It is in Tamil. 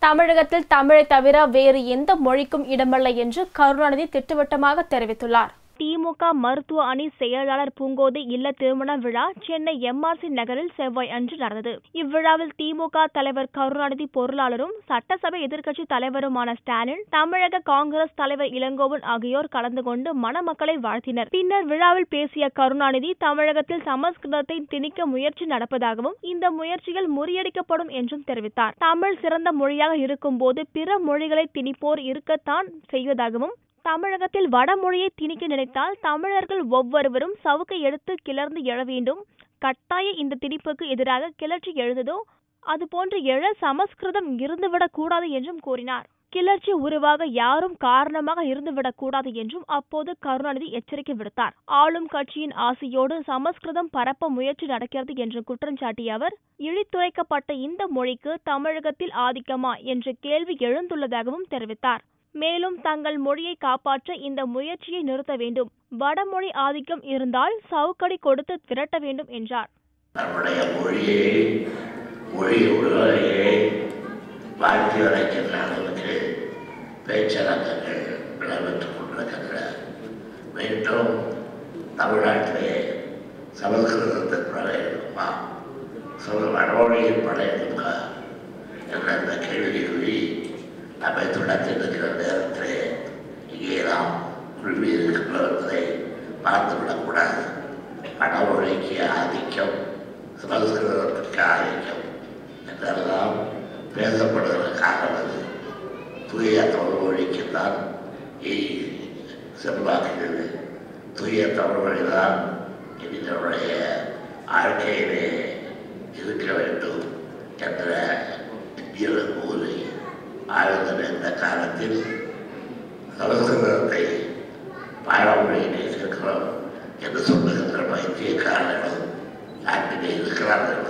தமிழகத்தில் தமிழை தவிர வேறு எந்த மொழிக்கும் இடமில்லை என்று கருணாநிதி திட்டவட்டமாக தெரிவித்துள்ளார். திமுக மருத்துவ அணி செயலாளர் பூங்கோதை இல்ல திருமண விழா சென்னை எம்ஆர்சி நகரில் செவ்வாய் அன்று நடந்தது. இவ்விழாவில் திமுக தலைவர் கருணாநிதி, பொருளாளரும் சட்டசபை எதிர்க்கட்சி தலைவருமான ஸ்டாலின், தமிழக காங்கிரஸ் தலைவர் இளங்கோவன் ஆகியோர் கலந்து கொண்டு மணமக்களை வாழ்த்தினர். பின்னர் விழாவில் பேசிய கருணாநிதி, தமிழகத்தில் சமஸ்கிருதத்தை திணிக்க முயற்சி நடப்பதாகவும், இந்த முயற்சிகள் முறியடிக்கப்படும் என்றும் தெரிவித்தார். தமிழ் சிறந்த மொழியாக இருக்கும் போது பிற மொழிகளை திணிப்போர் இருக்கத்தான் செய்வதாகவும், தமிழகத்தில் வடமொழியை திணிக்க நினைத்தால் தமிழர்கள் ஒவ்வொருவரும் சவுக்கை எடுத்து கிளர்ந்து எழ வேண்டும். கட்டாய இந்த திணிப்புக்கு எதிராக கிளர்ச்சி எழுந்ததோ அதுபோன்று எழ சமஸ்கிருதம் இருந்துவிடக் கூடாது என்றும் கூறினார். கிளர்ச்சி உருவாக யாரும் காரணமாக இருந்துவிடக் கூடாது என்றும் அப்போது கருணாநிதி எச்சரிக்கை விடுத்தார். ஆளும் கட்சியின் ஆசையோடு சமஸ்கிருதம் பரப்ப முயற்சி நடக்கிறது என்று குற்றம் சாட்டிய அவர், இழித்துரைக்கப்பட்ட இந்த மொழிக்கு தமிழகத்தில் ஆதிக்கமா என்ற கேள்வி எழுந்துள்ளதாகவும் தெரிவித்தார். மேலும் தங்கள் மொழியை காப்பாற்ற இந்த முயற்சியை நிறுத்த வேண்டும், வடமொழி ஆதிக்கம் இருந்தால் சவுக்கடி கொடுத்து திரட்ட வேண்டும் என்றார். நம்முடைய மொழியை மொழி உலகையே வாழ்த்தி வரைக்கின்ற அளவுக்கு பேச்சரங்கங்கள் நடைபெற்றுக் கொண்டிருக்கின்றன. மீண்டும் தமிழ்நாட்டிலே சமஸ்கிருதத்தின் படம் இருக்குமா, வடமொழியின் படம் இருக்குமா என்ற அந்த கேள்விக்குறி நம்மை தொடர்ந்திருக்கிற நேரத்திலே இங்கே நாம் குழுமி இருக்கின்றோம் என்பதை மறந்துவிடக்கூடாது. வடமொழிக்கு ஆதிக்கம், சமஸ்கிருதத்திற்கு ஆதிக்கம் என்றெல்லாம் பேசப்படுகிற காலம் அது. தூய தமிழ் மொழிக்குத்தான் செல்வாக்குகிறது. தூய தமிழ் மொழிதான் இதனுடைய வாழ்க்கையிலே இருக்க வேண்டும் என்ற கூறி ஆழ்ந்த இந்த காலத்தில் சமஸ்கிருதத்தை பாரம்பரியை சேர்க்கிறோம் என்று சொல்லுகின்ற பைத்தியக்காரர்களும் நாட்டிலே இருக்கிறார்கள்.